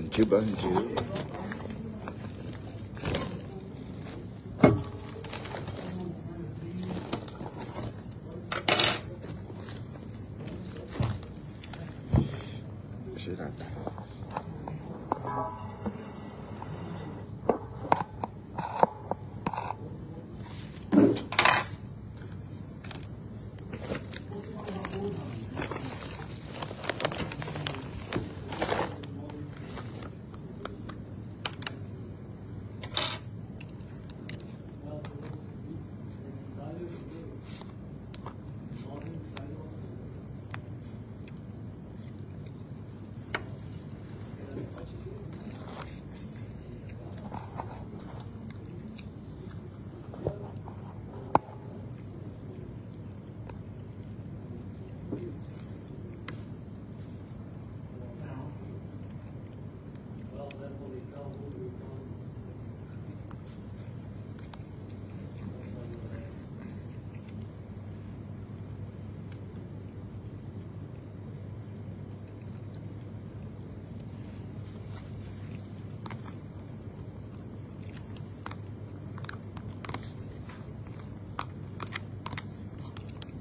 Bonjour, bonjour. J'ai la dalle.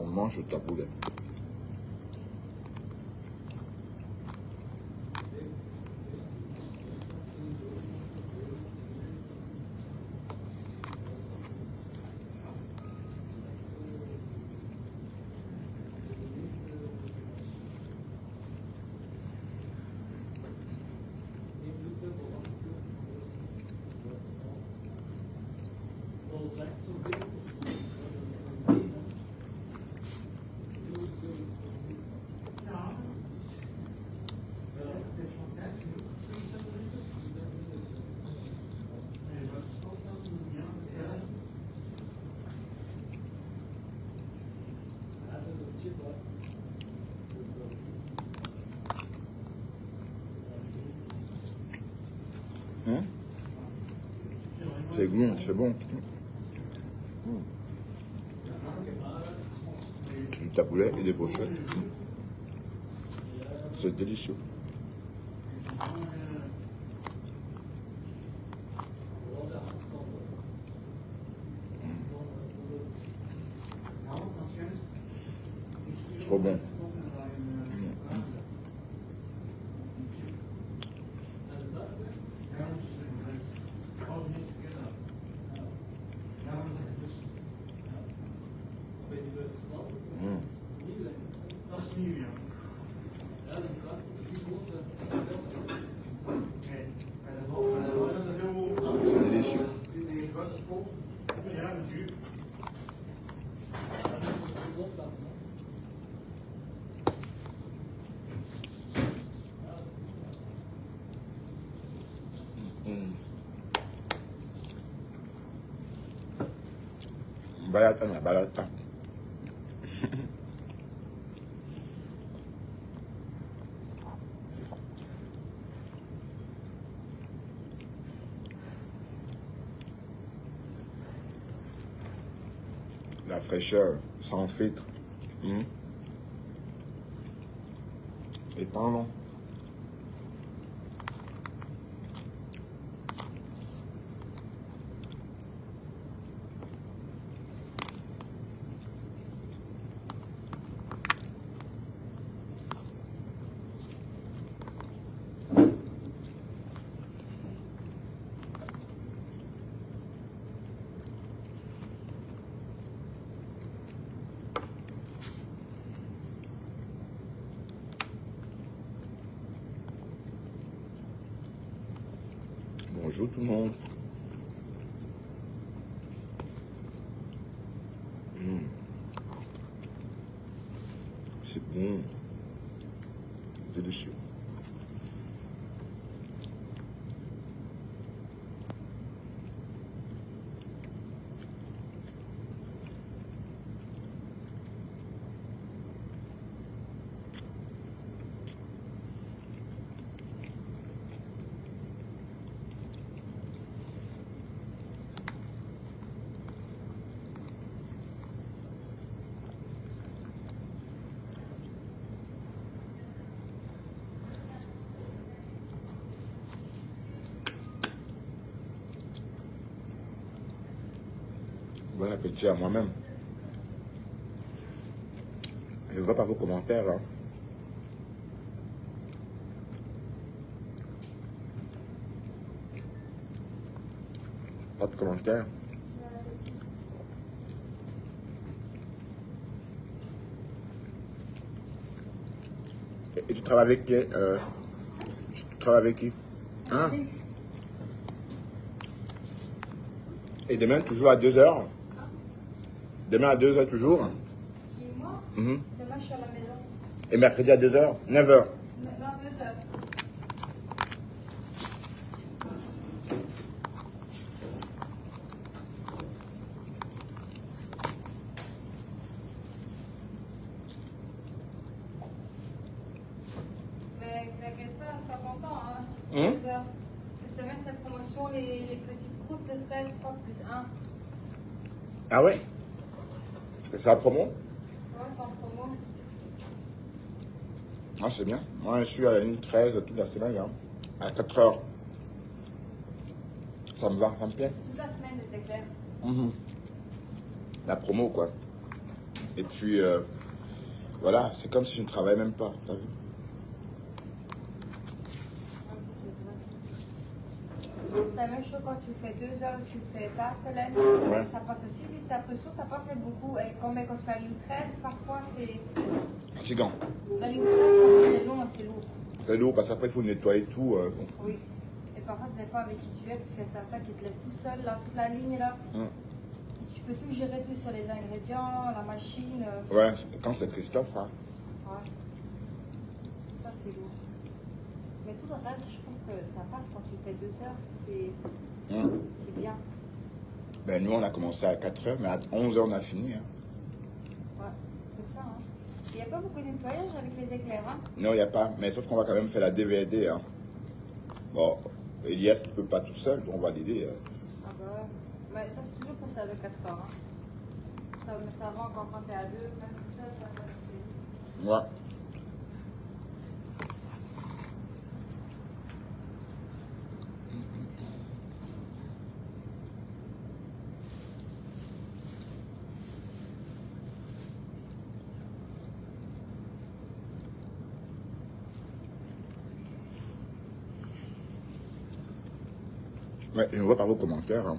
On mange le taboulet. C'est bon, c'est bon. Du taboulet et des brochettes. C'est délicieux. C'est trop bon. C'est délicieux. Balata na balata. La fraîcheur, sans filtre. Et pas long. Bonjour tout le monde. C'est bon. Délicieux. Bon appétit à moi-même. Je ne vois pas vos commentaires là. Pas de commentaires. Et tu travailles avec qui tu travailles avec qui? Hein? Et demain, toujours à 2h? Demain à 2h toujours? Qui, moi? Mhm. Demain, je suis à la maison. Et mercredi à 2h? 9h? Non, 2h. Mais t'inquiète pas, c'est pas content, hein. 2h. Cette semaine, c'est promotion, les petites croûtes de fraises 3 plus 1. Ah ouais? C'est la promo? Ouais, c'est en promo. Ah, c'est bien. Moi, je suis à la ligne 13 toute la semaine, hein, à 4h. Ça me va, ça me plaît. Toute la semaine, les éclairs. Mhm. La promo, quoi. Et puis, voilà, c'est comme si je ne travaillais même pas, t'as vu? Ah, ça, c'est vrai. La même chose quand tu fais 2 heures, tu fais tartelettes. Ouais. Ça passe aussi vite, c'est l'impression que tu n'as pas fait beaucoup. Et quand tu fais la ligne 13, parfois c'est. Gigant. La ligne 13, c'est long, c'est lourd. C'est lourd parce qu'après, il faut nettoyer tout. Donc. Oui. Et parfois, ce n'est pas avec qui tu es, parce qu'il y a certains qui te laissent tout seul, là, toute la ligne là. Et tu peux tout gérer, tout sur les ingrédients, la machine. Ouais, quand c'est Christophe, hein. Ouais. Ça, c'est lourd. Mais tout le reste, je trouve que ça passe quand tu fais 2 heures. C'est bien. Ben, nous, on a commencé à 4h, mais à 11h, on a fini. Hein. Ouais, c'est ça. Hein. Il n'y a pas beaucoup de nettoyage avec les éclairs. Hein. Non, il n'y a pas. Mais sauf qu'on va quand même faire la DVD. Hein. Bon, Elias ne peut pas tout seul, donc on va l'aider. Ah bah ouais. Mais ça, c'est toujours pour ça de 4 heures. Hein. Mais ça va encore quand t'es à 2, même tout ça, ça va passer vite. Moi. Ouais, je vois par vos commentaires. Hein.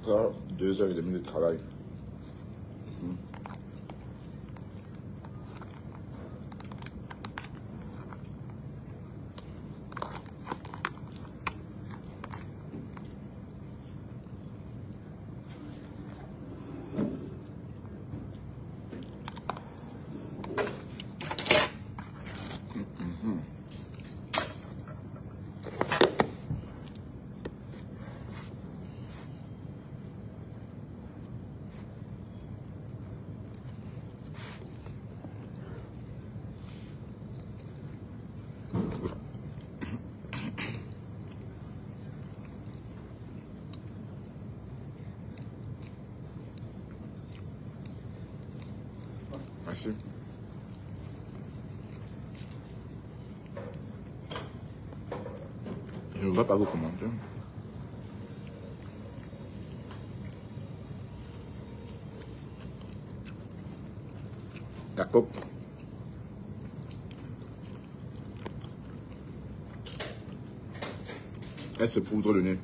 Encore 2h30 de travail. Merci. Je ne vois pas vos commentaires. La coque. Elle se poudre le nez.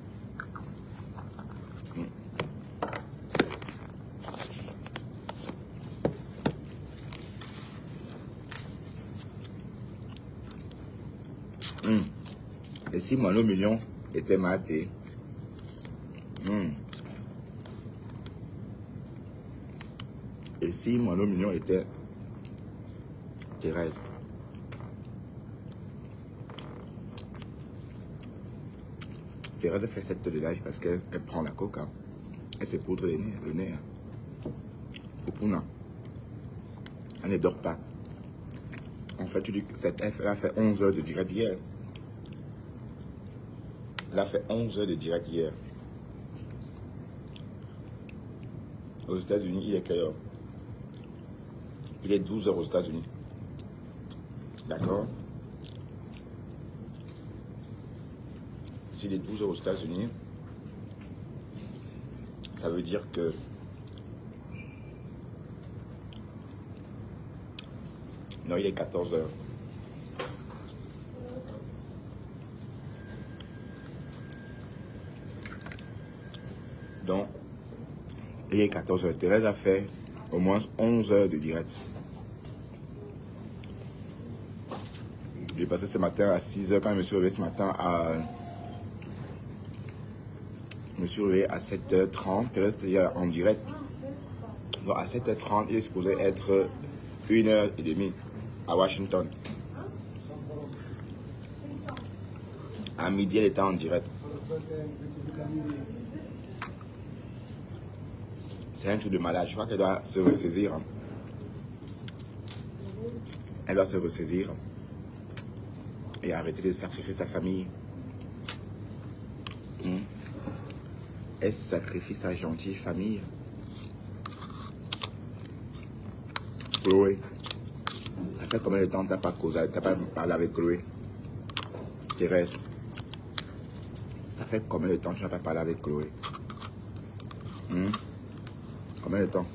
Et si mon mignon était maté? Et si mon mignon était Thérèse? Thérèse fait cette de live parce qu'elle prend la coca. Elle se poudre le nez. Hein. Pour Pouna. Elle ne dort pas. En fait, tu dis que cette F, elle a fait 11 heures de direct hier. Elle a fait 11 heures de direct hier. Aux États-Unis, il est quelle heure? Il est 12 heures aux États-Unis. D'accord? S'il est 12 heures aux États-Unis, ça veut dire que non, il est 14 heures. Donc, il est 14 heures. Thérèse a fait au moins 11 heures de direct. J'ai passé ce matin à 6 heures quand je me suis réveillé ce matin à... Je me suis réveillé à 7h30. Thérèse était en direct. Donc à 7h30, il est supposé être 1h30 à Washington. À midi, elle était en direct. C'est un truc de malade. Je crois qu'elle doit se ressaisir. Elle doit se ressaisir. Et arrêter de sacrifier sa famille. Elle sacrifie sa gentille famille. Chloé. Ça fait combien de temps que tu n'as pas causé, tu n'as pas parlé avec Chloé? Thérèse. Ça fait combien de temps que tu n'as pas parlé avec Chloé? Combien de temps?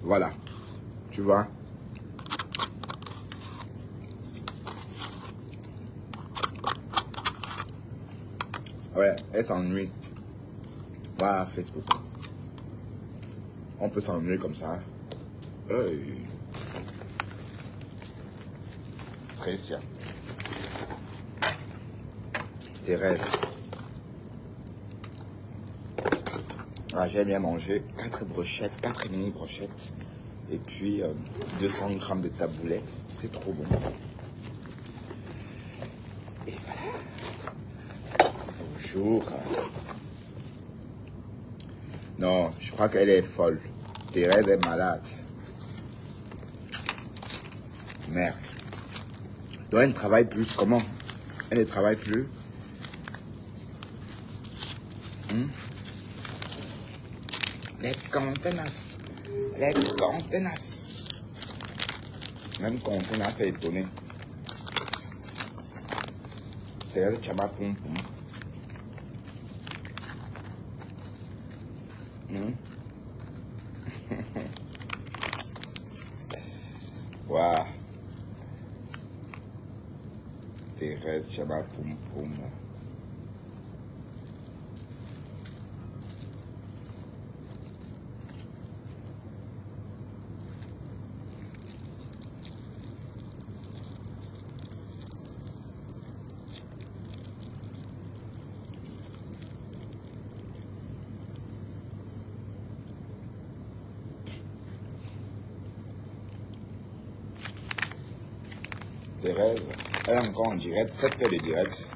Voilà. Tu vois? Ouais, elle s'ennuie. Voilà, Facebook. On peut s'ennuyer comme ça. Précia. Thérèse. Ah, j'ai bien mangé 4 brochettes, 4 mini brochettes. Et puis 200 grammes de taboulet. C'est trop bon. Et voilà. Bonjour. Non, je crois qu'elle est folle. Thérèse est malade. Merde. Donc elle ne travaille plus. Comment? Elle ne travaille plus. Les contenances. Les contenances. Même contenance est étonné. Thérèse Tchama Poum Poum. Waouh. Thérèse Tchama Poum Poum. Thérèse, elle est encore en direct, 7 heures de direct.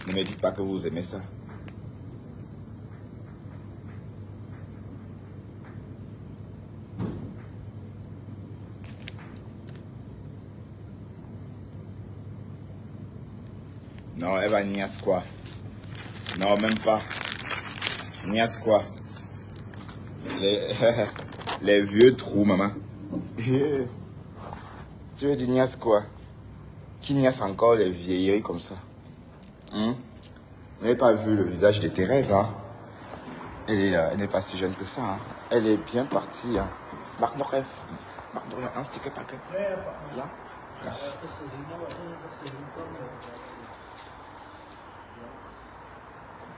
Ne me dites pas que vous aimez ça. Non, elle va niasse quoi? Non, même pas. Niasse quoi? Les vieux trous, maman. Tu veux dire niasse quoi? Qui niasse encore les vieilleries comme ça? Vous n'avez pas vu le visage de Thérèse, hein? Elle n'est pas si jeune que ça, hein? Elle est bien partie, hein? Marc Noref. Marc Dorian, un sticker paquet. Là. Merci.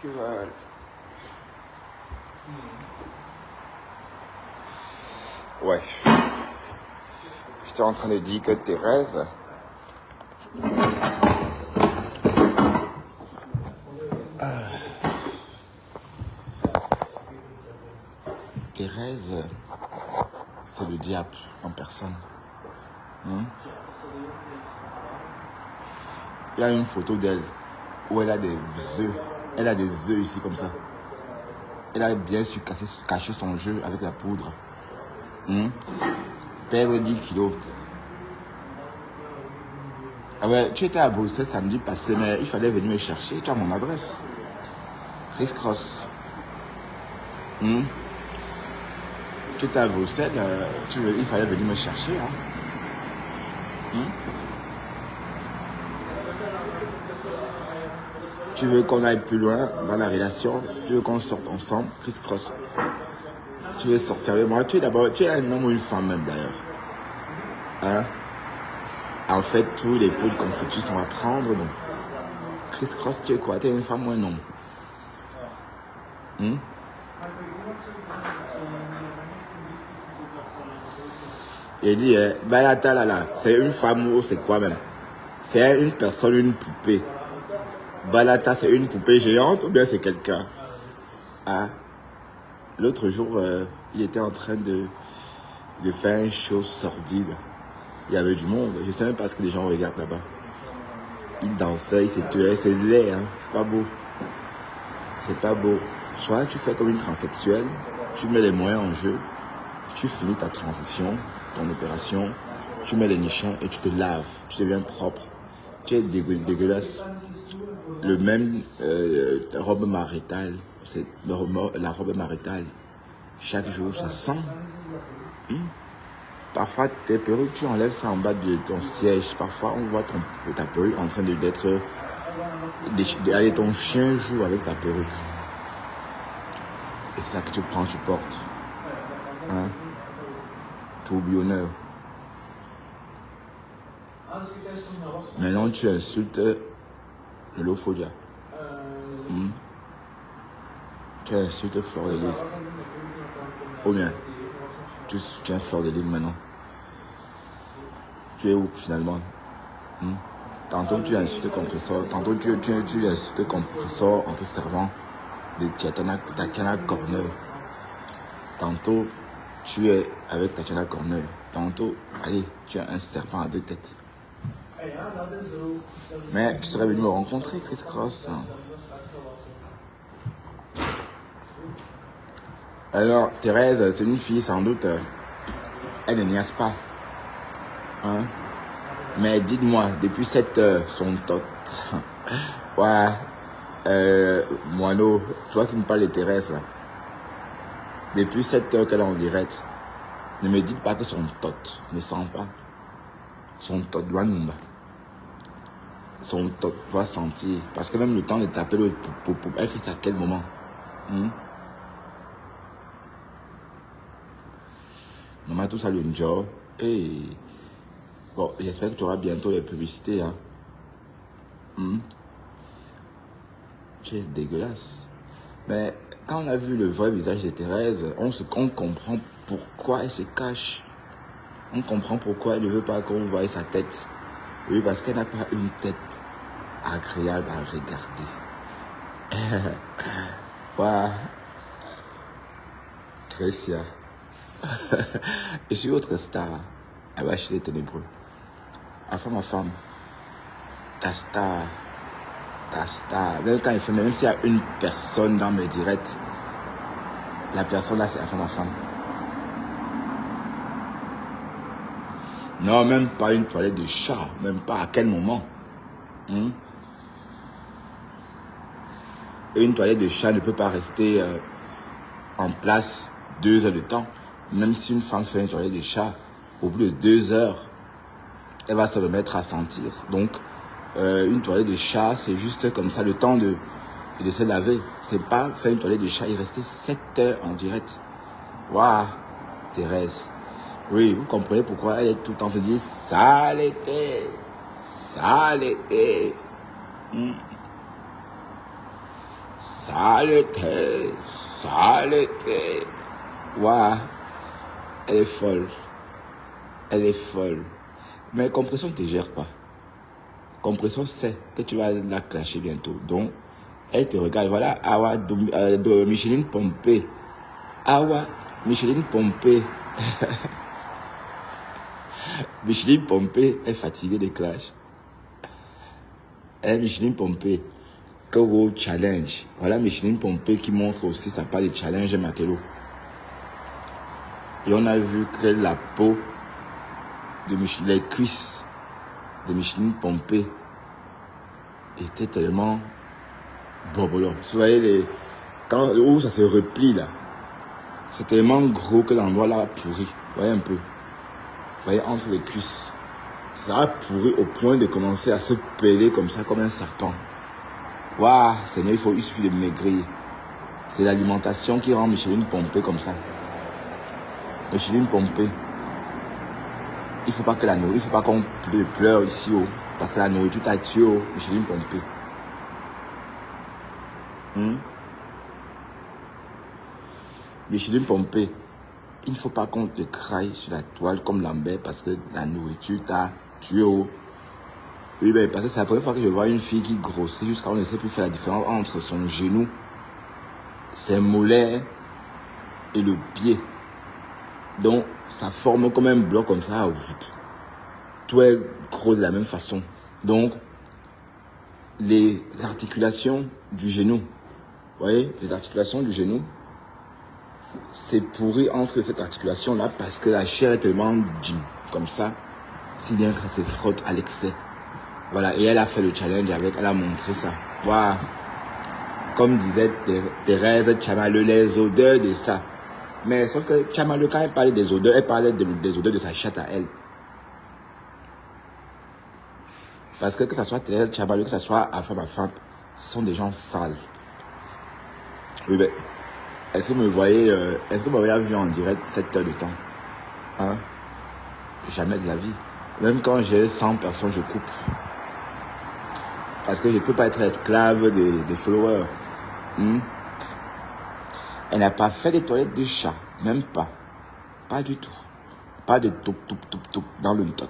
Que voilà. Ouais. J'étais en train de dire que Thérèse... Thérèse, c'est le diable en personne. Il y a une photo d'elle où elle a des œufs Elle a des œufs ici comme ça. Elle a bien su cacher son jeu avec la poudre. Perdre 10 kilos. Ah ouais, tu étais à Bruxelles samedi passé, mais il fallait venir me chercher. Tu as mon adresse. Chris Cross. Tu étais à Bruxelles, il fallait venir me chercher. Tu veux qu'on aille plus loin dans la relation? Tu veux qu'on sorte ensemble? Chris Cross. Tu veux sortir avec moi? Tu es un homme ou une femme même d'ailleurs. En fait, tous les poules confitues sont à prendre. Donc. Chris Cross, tu es quoi? Tu es une femme ou un homme? Il dit, Balata là, c'est une femme ou c'est quoi même? C'est une personne, une poupée. Balata, c'est une poupée géante ou bien c'est quelqu'un? L'autre jour, il était en train de faire une chose sordide. Il y avait du monde. Je ne sais même pas ce que les gens regardent là-bas. Il dansait, il se tuait. C'est laid, hein. C'est pas beau. C'est pas beau. Soit tu fais comme une transsexuelle, tu mets les moyens en jeu, tu finis ta transition, ton opération, tu mets les nichons et tu te laves. Tu deviens propre. Tu es dégueulasse. Le même robe maritale, c'est la robe maritale. Chaque jour, ça sent. Parfois, tes perruques, tu enlèves ça en bas de ton siège. Parfois, on voit ta perruque en train d'être... Allez, ton chien joue avec ta perruque. Et c'est ça que tu prends, tu portes. Tourbillonneur. Maintenant, tu insultes le Lophodia. Tu insultes Fleur de Lille. Ou bien, tu es Fleur de Lille maintenant. Tu es où finalement? Tantôt tu insultes Compressor, tantôt tu insultes Compressor en te servant de Tatiana Corner. Tantôt tu es avec Tatiana Corner. Tantôt, allez, tu as un serpent à deux têtes. Mais tu serais venu me rencontrer, Chris Cross. Alors, Thérèse, c'est une fille sans doute. Elle ne niaise pas. Mais dites-moi, depuis 7 heures, son tot. Ouais, Moineau, toi qui me parles de Thérèse, là. Depuis 7 heures qu'elle est en direct, ne me dites pas que son tot ne sent pas. Son tot doit nous. Son tot doit sentir. Parce que même le temps de taper le poupou, elle fait ça à quel moment? Maman, tout ça, le job. Et bon, j'espère que tu auras bientôt les publicités. Tu es dégueulasse. Mais quand on a vu le vrai visage de Thérèse, on comprend pourquoi elle se cache. On comprend pourquoi elle ne veut pas qu'on voie sa tête. Oui, parce qu'elle n'a pas une tête agréable à regarder. Waouh. Trécia. Je suis autre star. Elle va chez les ténébreux. Enfin, ma femme. Ta star. Ta star. Même quand il fait, même s'il y a une personne dans mes directs, la personne là, c'est enfin ma femme. Non, même pas une toilette de chat. Même pas à quel moment. Et une toilette de chat ne peut pas rester en place 2 heures de temps. Même si une femme fait une toilette de chat, au bout de 2 heures, elle va se remettre à sentir. Donc, une toilette de chat, c'est juste comme ça, le temps de se laver. C'est pas faire une toilette de chat et rester 7 heures en direct. Waouh, Thérèse. Oui, vous comprenez pourquoi elle est tout le temps te dit saleté, saleté, saleté, saleté. Waouh, elle est folle. Elle est folle. Mais Compression ne te gère pas. Compression sait que tu vas la clasher bientôt. Donc, elle te regarde. Voilà, Awa de Micheline Pompée. Awa, Micheline Pompée. Micheline Pompée est fatiguée des clashs. Micheline Pompée, que vos challenges. Voilà Micheline Pompey qui montre aussi sa part de challenge Matelot. Et on a vu que la peau de Micheline, les cuisses de Micheline Pompey était tellement bobolo. Vous voyez où ça se replie là. C'est tellement gros que l'endroit là a pourri. Vous voyez un peu. Vous voyez entre les cuisses. Ça a pourri au point de commencer à se peler comme ça, comme un serpent. Waouh, Seigneur, il suffit de maigrir. C'est l'alimentation qui rend Micheline Pompey comme ça. Micheline Pompey. Il ne faut pas que la nourriture, il ne faut pas qu'on pleure ici, oh, parce que la nourriture t'a tué, oh, Micheline Pompey. Micheline Pompey, il ne faut pas qu'on te craille sur la toile comme Lambert parce que la nourriture t'a tué, oh. Oui, mais parce que c'est la première fois que je vois une fille qui grossit jusqu'à on ne sait plus faire la différence entre son genou, ses mollets et le pied. Donc, ça forme comme un bloc comme ça. Tout est gros de la même façon. Donc, les articulations du genou, vous voyez, les articulations du genou, c'est pourri entre cette articulation-là parce que la chair est tellement dure, comme ça, si bien que ça se frotte à l'excès. Voilà, et elle a fait le challenge avec, elle a montré ça. Waouh! Comme disait Thérèse Tchamaleu, les odeurs de ça. Mais sauf que Tchamaleu, quand elle parlait des odeurs, elle parlait des odeurs de sa chatte à elle. Parce que ce soit Thérèse Tchamaleu, que ce soit Afam, ce sont des gens sales. Oui, mais est-ce que vous me voyez, est-ce que vous m'avez vu en direct 7 heures de temps? Hein? Jamais de la vie. Même quand j'ai 100 personnes, je coupe. Parce que je ne peux pas être esclave des followers. Elle n'a pas fait des toilettes de chat. Même pas. Pas du tout. Pas de toup dans le tot.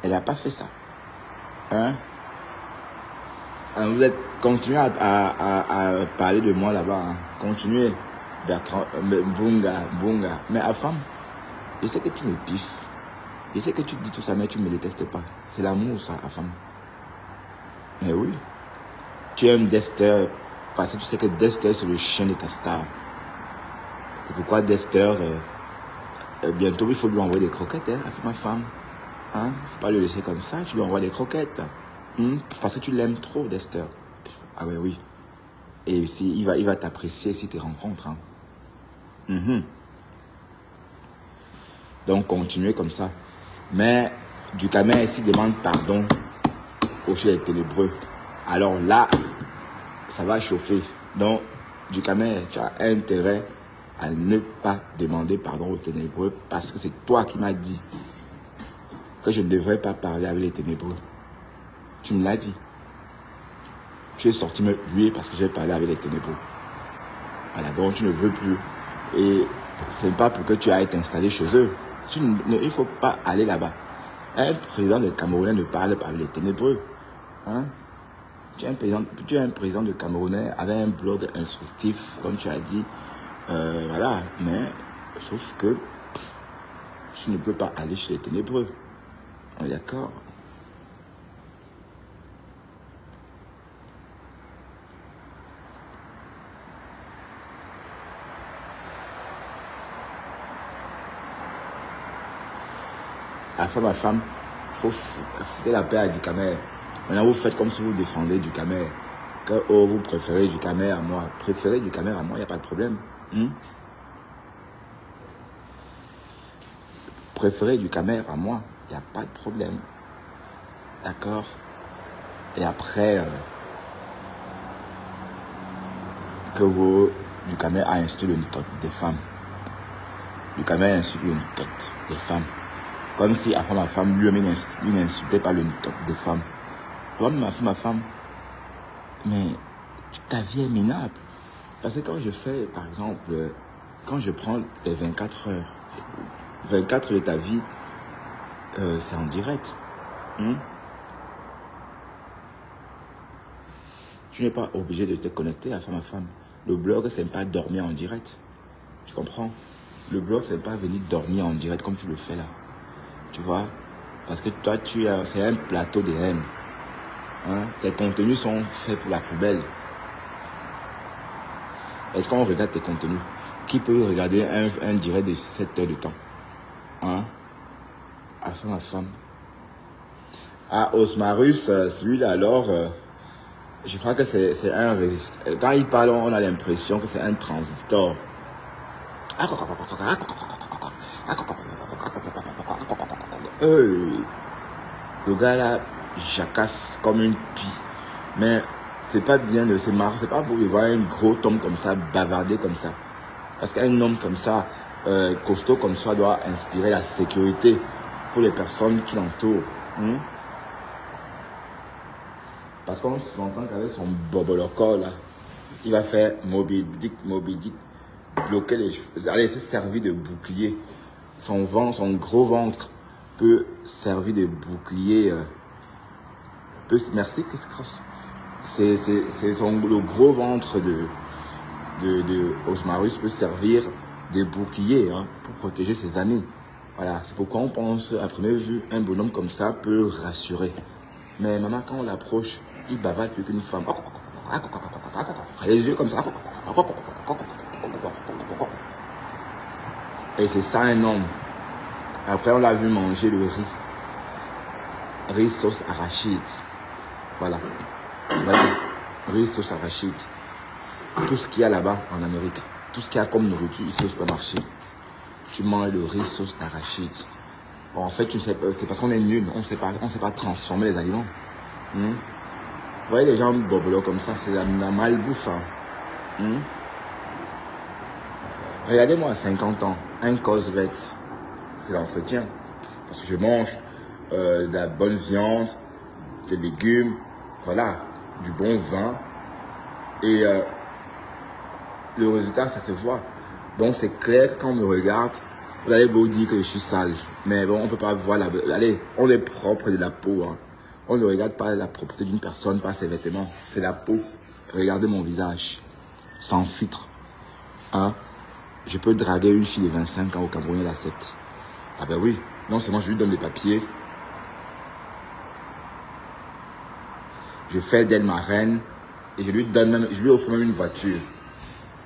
Elle n'a pas fait ça. Hein? Alors vous êtes continuez à parler de moi là-bas. Hein. Continuez. Bertrand, Bunga. Mais à femme, je sais que tu me piffes. Je sais que tu dis tout ça, mais tu ne me détestes pas. C'est l'amour, ça, à femme. Mais oui. Tu aimes Dexter parce que tu sais que Dexter, c'est le chien de ta star. C'est pourquoi Dexter, bientôt, il faut lui envoyer des croquettes, hein, ma femme. Hein? Il ne faut pas le laisser comme ça, tu lui envoies des croquettes. Parce que tu l'aimes trop, Dexter. Ah ouais, oui. Et aussi, il va t'apprécier si tu rencontres. Hein. Donc, continuez comme ça. Mais, Ducamer ici demande pardon au chien ténébreux. Alors là, ça va chauffer. Donc, Ducamer, tu as intérêt à ne pas demander pardon aux ténébreux parce que c'est toi qui m'as dit que je ne devrais pas parler avec les ténébreux. Tu me l'as dit. Tu es sorti me huer parce que j'ai parlé avec les ténébreux. Voilà, donc tu ne veux plus. Et ce n'est pas pour que tu ailles t'installer chez eux. Il ne faut pas aller là-bas. Un président de Camerounais ne parle pas avec les ténébreux. Hein? Tu es un président de Camerounais avec un blog instructif, comme tu as dit. Voilà, mais sauf que tu ne peux pas aller chez les ténébreux. On est d'accord? Ma femme, il faut foutre la paix à Ducamer. Maintenant, vous faites comme si vous défendez Ducamer. Que oh, vous préférez Ducamer à moi. Préférez Ducamer à moi, il n'y a pas de problème. Préférez Ducamer à moi, il n'y a pas de problème. D'accord? Et après, Ducamer a instruit une tote des femmes. Ducamer a instruit une tote des femmes. Comme si avant ma femme, lui-même, il n'insultait pas le tote des femmes. Toi, ma femme, mais ta vie est minable. Parce que quand je fais, par exemple, quand je prends les 24 heures, 24 de ta vie, c'est en direct. Tu n'es pas obligé de te connecter à ma femme. Le blog, c'est pas dormir en direct. Tu comprends? Le blog, c'est pas venir dormir en direct comme tu le fais là. Tu vois? Parce que toi, c'est un plateau de haine. Hein? Tes contenus sont faits pour la poubelle. Est-ce qu'on regarde tes contenus? Qui peut regarder un direct de 7 heures de temps? Hein? Afin ma femme. Ah, Osmarus, celui-là alors, je crois que c'est un résisteur. Quand il parle, on a l'impression que c'est un transistor. Le gars là, jacasse comme une pie. Mais c'est pas bien de se marrer. C'est pas pour voir un gros homme comme ça, bavarder comme ça. Parce qu'un homme comme ça, costaud comme ça, doit inspirer la sécurité pour les personnes qui l'entourent. Parce qu'on s'entend qu'avec son bobolocor là, il va faire Moby Dick, bloquer les cheveux. Allez, c'est servi de bouclier. Son gros ventre peut servir de bouclier. Merci Chris Cross. C'est le gros ventre de Osmarus peut servir de bouclier pour protéger ses amis. Voilà, c'est pourquoi on pense à première vue un bonhomme comme ça peut rassurer. Mais maman, quand on l'approche, il bavarde plus qu'une femme. Les yeux comme ça. Et c'est ça un homme. Après, on l'a vu manger le riz. Riz sauce arachide. Voilà. Riz sauce arachide. Tout ce qu'il y a là-bas en Amérique. Tout ce qu'il y a comme nourriture ici au supermarché. Tu manges le riz sauce d'arachide. Bon, en fait, tu ne sais pas, c'est parce qu'on est nul. On ne sait pas transformer les aliments. Vous voyez les gens bobolo comme ça, c'est la malbouffe. Regardez-moi à 50 ans, un Cosvet, c'est l'entretien. Parce que je mange de la bonne viande, des légumes, voilà, du bon vin. Et le résultat, ça se voit. Donc c'est clair que quand on me regarde, vous allez vous dire que je suis sale. Mais bon, on ne peut pas voir Allez, on est propre de la peau. On ne regarde pas la propreté d'une personne par ses vêtements. C'est la peau. Regardez mon visage. Sans filtre. Je peux draguer une fille de 25 ans au Cameroun, elle accepte. Ah ben oui. Non seulement je lui donne des papiers. Je fais d'elle ma reine. Et je lui offre même une voiture.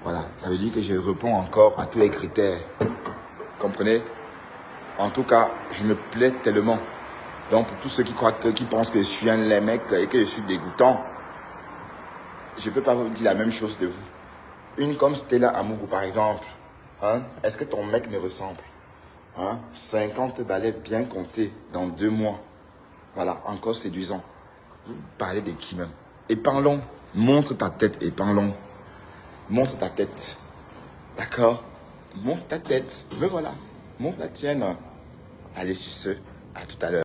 Voilà. Ça veut dire que je réponds encore à tous les critères. Comprenez? En tout cas, je me plais tellement. Donc, pour tous ceux qui pensent que je suis un laid mec et que je suis dégoûtant, je ne peux pas vous dire la même chose de vous. Une comme Stella Amourou, par exemple. Est-ce que ton mec me ressemble? 50 balais bien comptés dans 2 mois. Voilà, encore séduisant. Vous parlez de qui même? Et parlons. Montre ta tête et parlons. Montre ta tête. D'accord? Montre ta tête. Me voilà. Montre la tienne. Allez sur ce. À tout à l'heure.